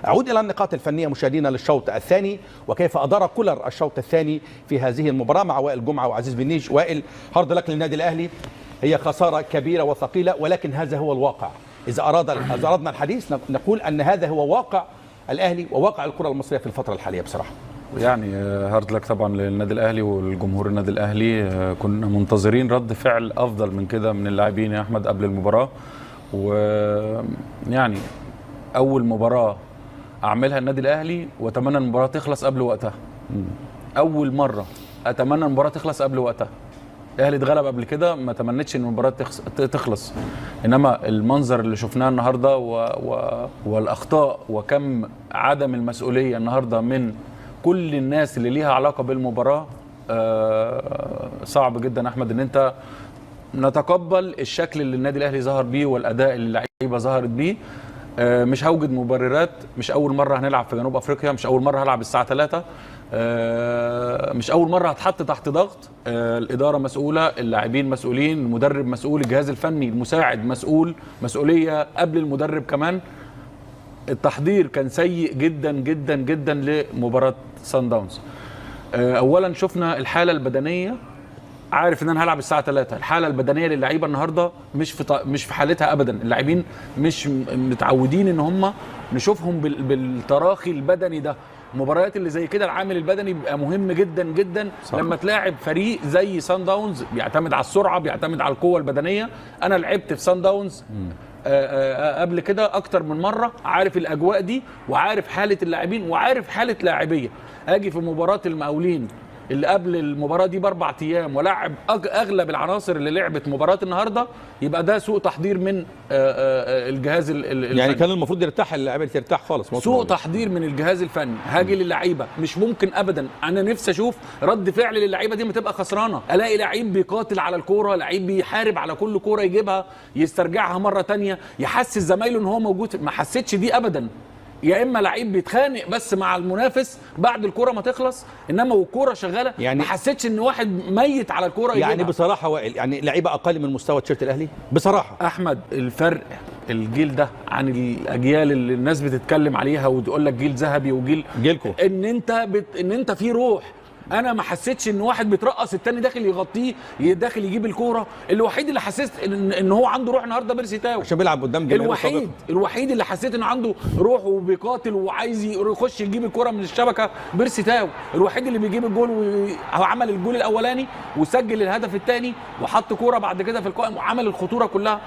أعود إلى النقاط الفنية مشاهدينا للشوط الثاني، وكيف أدار كولر الشوط الثاني في هذه المباراة مع وائل جمعة وعزيز بن نيج. وائل، هارد لك للنادي الأهلي، هي خسارة كبيرة وثقيلة، ولكن هذا هو الواقع. إذا أردنا الحديث نقول أن هذا هو واقع الأهلي وواقع الكرة المصرية في الفترة الحالية بصراحة. يعني هارد لك طبعا للنادي الأهلي والجمهور النادي الأهلي. كنا منتظرين رد فعل أفضل من كده من اللاعبين يا أحمد قبل المباراة. ويعني أول مباراة أعملها النادي الأهلي وأتمنى المباراة تخلص قبل وقتها. أول مرة أتمنى المباراة تخلص قبل وقتها. الأهلي اتغلب قبل كده، ما تمنيتش ان المباراه تخلص، انما المنظر اللي شفناه النهارده والاخطاء وكم عدم المسؤوليه النهارده من كل الناس اللي ليها علاقه بالمباراه، صعب جدا احمد ان انت نتقبل الشكل اللي النادي الاهلي ظهر بيه والاداء اللي اللعيبه ظهرت بيه. مش هوجد مبررات، مش اول مره هنلعب في جنوب افريقيا، مش اول مره هلعب الساعه 3، مش اول مره هتحط تحت ضغط. الاداره مسؤوله، اللاعبين مسؤولين، المدرب مسؤول، الجهاز الفني المساعد مسؤول، مسؤوليه قبل المدرب كمان. التحضير كان سيء جدا جدا جدا لمباراه سان داونز. اولا شفنا الحاله البدنيه، عارف ان انا هلعب الساعه 3، الحاله البدنيه للعيبه النهارده مش في حالتها ابدا. اللاعبين مش متعودين ان هم نشوفهم بالتراخي البدني ده. المباريات اللي زي كده العامل البدني بيبقى مهم جدا جدا. صح. لما تلاعب فريق زي سان داونز بيعتمد على السرعه، بيعتمد على القوه البدنيه. انا لعبت في سان داونز قبل كده اكتر من مره، عارف الاجواء دي وعارف حاله اللاعبين وعارف حاله لاعبيه. اجي في مباراه المقاولين اللي قبل المباراه دي ب4 ايام ولاعب اغلب العناصر اللي لعبت مباراه النهارده، يبقى ده سوء تحضير من الجهاز الفني. يعني كان المفروض يرتاح، اللعيبه ترتاح خالص. سوء تحضير من الجهاز الفني. هاجي للعيبه، مش ممكن ابدا. انا نفسي اشوف رد فعل للعيبه دي ما تبقى خسرانه، الاقي لعيب بيقاتل على الكوره، لعيب بيحارب على كل كوره يجيبها يسترجعها مره ثانيه، يحسس زمايله ان هو موجود. ما حسيتش دي ابدا. يا اما لعيب بيتخانق بس مع المنافس بعد الكوره ما تخلص، انما والكوره شغاله يعني ما حسيتش ان واحد ميت على الكوره يجيبها. يعني بصراحه وائل، يعني لعيبه اقل من مستوى تيشيرت الاهلي بصراحه. احمد، الفرق الجيل ده عن الاجيال اللي الناس بتتكلم عليها وتقول لك جيل ذهبي وجيل جيلكم، ان انت في روح. انا ما حسيتش ان واحد بيترقص التاني داخل يغطيه، داخل يجيب الكوره. الوحيد اللي حسيت ان هو عنده روح النهارده بيرسي تاو، عشان بيلعب قدام جماهير. الوحيد اللي حسيت انه عنده روح وبيقاتل وعايز يخش يجيب الكوره من الشبكه بيرسي تاو. الوحيد اللي بيجيب الجول، وعمل الجول الاولاني وسجل الهدف الثاني وحط كوره بعد كده في القائم وعمل الخطوره كلها.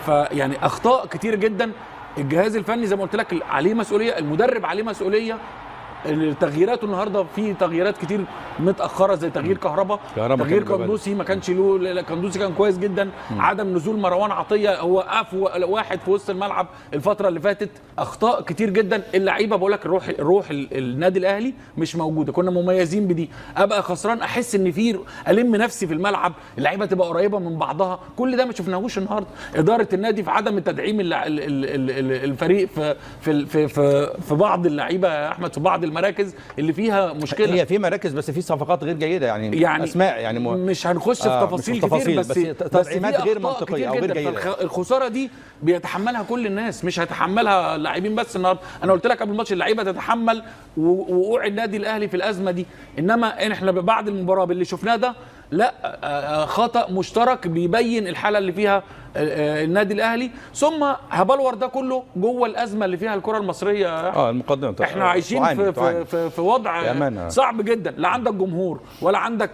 يعني اخطاء كتير جدا. الجهاز الفني زي ما قلت لك عليه مسؤوليه، المدرب عليه مسؤوليه. التغييرات النهارده في تغييرات كتير متاخره، زي تغيير كهربا، تغيير قندوسي ما كانش له. قندوسي كان كويس جدا. عدم نزول مروان عطيه، هو وقف واحد في وسط الملعب الفتره اللي فاتت. اخطاء كتير جدا. اللعيبه بقول لك روح النادي الاهلي مش موجوده. كنا مميزين بدي. ابقى خسران احس ان في الم نفسي في الملعب، اللعيبه تبقى قريبه من بعضها. كل ده ما شفناهوش النهارده. اداره النادي في عدم تدعيم الفريق في بعض اللعيبه يا احمد، في بعض المراكز اللي فيها مشكله. هي في مراكز بس في صفقات غير جيده، يعني اسماء، يعني مش هنخش في تفاصيل كتير، بس تدعيمات غير منطقيه او غير جيده. الخساره دي بيتحملها كل الناس، مش هيتحملها اللاعبين بس. النهارده انا قلت لك قبل الماتش اللعيبه تتحمل وقوع النادي الاهلي في الازمه دي، انما احنا بعد المباراه باللي شفناه ده لا، خطأ مشترك بيبين الحاله اللي فيها النادي الاهلي. ثم هبلور ده كله جوه الازمه اللي فيها الكره المصريه. المقدمه احنا عايشين في وضع صعب جدا. لا عندك جمهور ولا عندك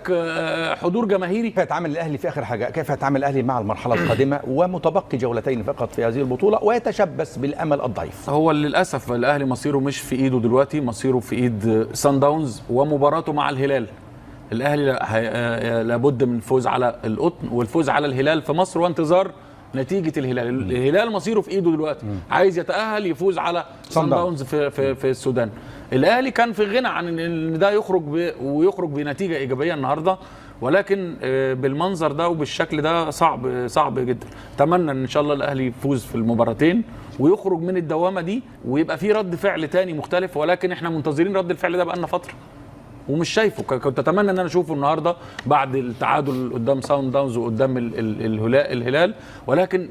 حضور جماهيري. كيف يتعامل الاهلي في اخر حاجه؟ كيف يتعامل الاهلي مع المرحله القادمه ومتبقي جولتين فقط في هذه البطوله ويتشبث بالامل الضعيف؟ هو للاسف الاهلي مصيره مش في ايده دلوقتي، مصيره في ايد سان داونز ومباراته مع الهلال. الاهلي لابد من الفوز على القطن والفوز على الهلال في مصر وانتظار نتيجه الهلال. الهلال مصيره في ايده دلوقتي، عايز يتاهل يفوز على سان داونز في السودان. الاهلي كان في غنى عن ان ده يخرج بنتيجه ايجابيه النهارده، ولكن بالمنظر ده وبالشكل ده صعب جدا. اتمنى ان شاء الله الاهلي يفوز في المباراتين ويخرج من الدوامه دي ويبقى في رد فعل تاني مختلف، ولكن احنا منتظرين رد الفعل ده بقالنا فتره ومش شايفه. كنت اتمنى ان انا اشوفه النهارده بعد التعادل قدام سان داونز وقدام الهلال، ولكن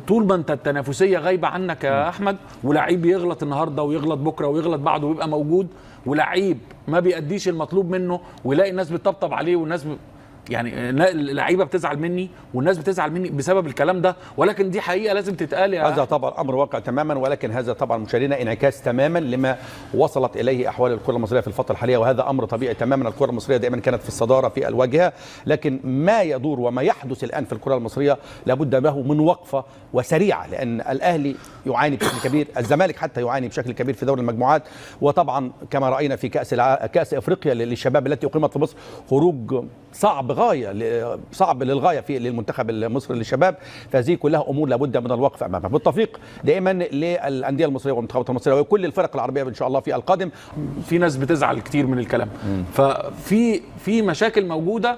طول ما انت التنافسيه غايبه عنك يا احمد، ولعيب يغلط النهارده ويغلط بكره ويغلط بعده ويبقى موجود، ولعيب ما بيأديش المطلوب منه ويلاقي الناس بتطبطب عليه والناس يعني اللعيبه بتزعل مني والناس بتزعل مني بسبب الكلام ده، ولكن دي حقيقه لازم تتقال يا هذا طبعا امر واقع تماما، ولكن هذا طبعا مشاهدينا انعكاس تماما لما وصلت اليه احوال الكره المصريه في الفتره الحاليه، وهذا امر طبيعي تماما. الكره المصريه دائما كانت في الصداره في الواجهه، لكن ما يدور وما يحدث الان في الكره المصريه لابد له من وقفه وسريعه، لان الاهلي يعاني بشكل كبير، الزمالك حتى يعاني بشكل كبير في دوري المجموعات، وطبعا كما راينا في كاس افريقيا للشباب التي اقيمت في مصر خروج صعب للغايه في للمنتخب المصري للشباب، فهذه كلها امور لابد من الوقف امامها. بالتوفيق دائما للانديه المصريه والمنتخبات المصريه وكل الفرق العربيه ان شاء الله في القادم. في ناس بتزعل كتير من الكلام، ففي مشاكل موجوده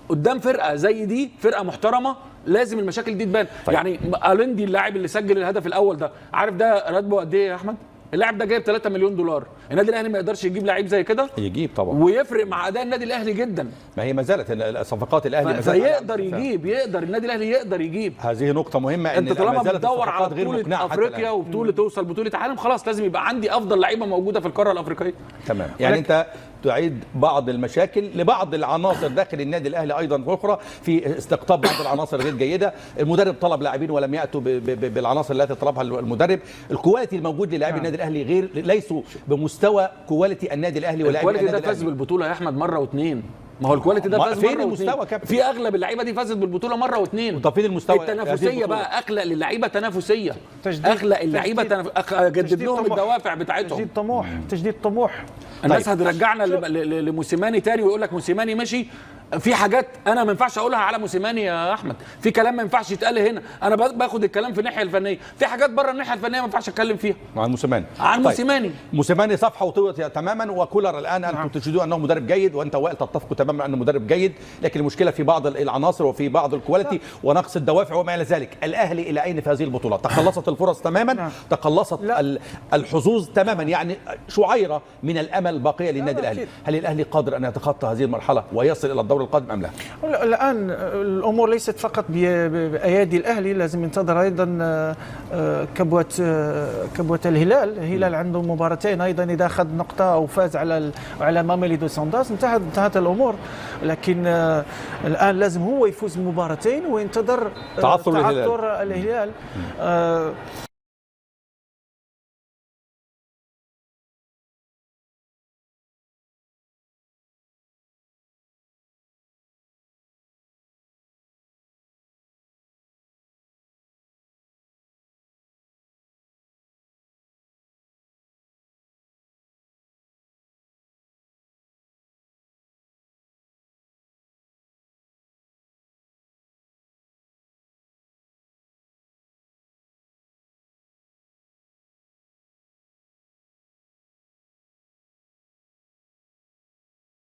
قدام فرقه زي دي، فرقه محترمه، لازم المشاكل دي تبان. طيب. يعني ألندي اللاعب اللي سجل الهدف الاول ده، عارف ده راتبه قد ايه يا احمد؟ اللاعب ده جايب 3 مليون دولار. النادي الاهلي ما يقدرش يجيب لعيب زي كده؟ يجيب طبعا، ويفرق مع اداء النادي الاهلي جدا. ما هي ما زالت صفقات الاهلي ما زالت يقدر يجيب، يقدر النادي الاهلي يقدر يجيب. هذه نقطه مهمه، ان انت طالما بتدور على بطوله افريقيا وبطوله توصل بطوله عالم، خلاص لازم يبقى عندي افضل لعيبه موجوده في القاره الافريقيه. تمام، يعني انت تعيد بعض المشاكل لبعض العناصر داخل النادي الاهلي ايضا اخرى في استقطاب بعض العناصر غير جيده. المدرب طلب لاعبين ولم ياتوا بالعناصر التي طلبها المدرب. الكواليتي الموجود للاعبي النادي الاهلي غير، ليسوا بمستوى كواليتي النادي الاهلي ولاعبي النادي الاهلي. الكواليتي ده فاز بالبطوله يا احمد مره واثنين. ما هو الكواليتي ده فاز مره المستوى في اغلب اللعيبه دي فازت بالبطوله مره واثنين. طب فين المستوى التنافسيه بقى؟ اخلق للعيبه تنافسيه، اخلق اللعيبه جدد لهم الدوافع بتاعتهم، تجديد طموح. الناس هترجعنا لموسيماني تاني ويقول لك موسيماني مشي. في حاجات انا ما ينفعش اقولها على موسيماني يا احمد، في كلام ما ينفعش يتقال هنا، انا باخد الكلام في الناحيه الفنيه، في حاجات بره الناحيه الفنيه ما ينفعش اتكلم فيها عن موسيماني. موسيماني صفحه وطوت تماما، وكولر الان انتم تجدون انه مدرب جيد، وانت وائل تتفقوا تماما انه مدرب جيد، لكن المشكله في بعض العناصر وفي بعض الكواليتي ونقص الدوافع وما الى ذلك. الاهلي الى اين في هذه البطوله؟ تقلصت الفرص تماما، تقلصت الحظوظ تماما، يعني شعيره من الامل باقيه للنادي الاهلي. هل الاهلي قادر ان يتخطى هذه المرحله ويصل الى الدور القادم ام لا؟ الآن الأمور ليست فقط بأيادي الأهلي، لازم ينتظر أيضا كبوة الهلال عنده مباراتين أيضا، إذا أخذ نقطة أو فاز على ماميلودي سانداز انتهت الأمور. لكن الآن لازم هو يفوز بمباراتين وينتظر تعثر الهلال.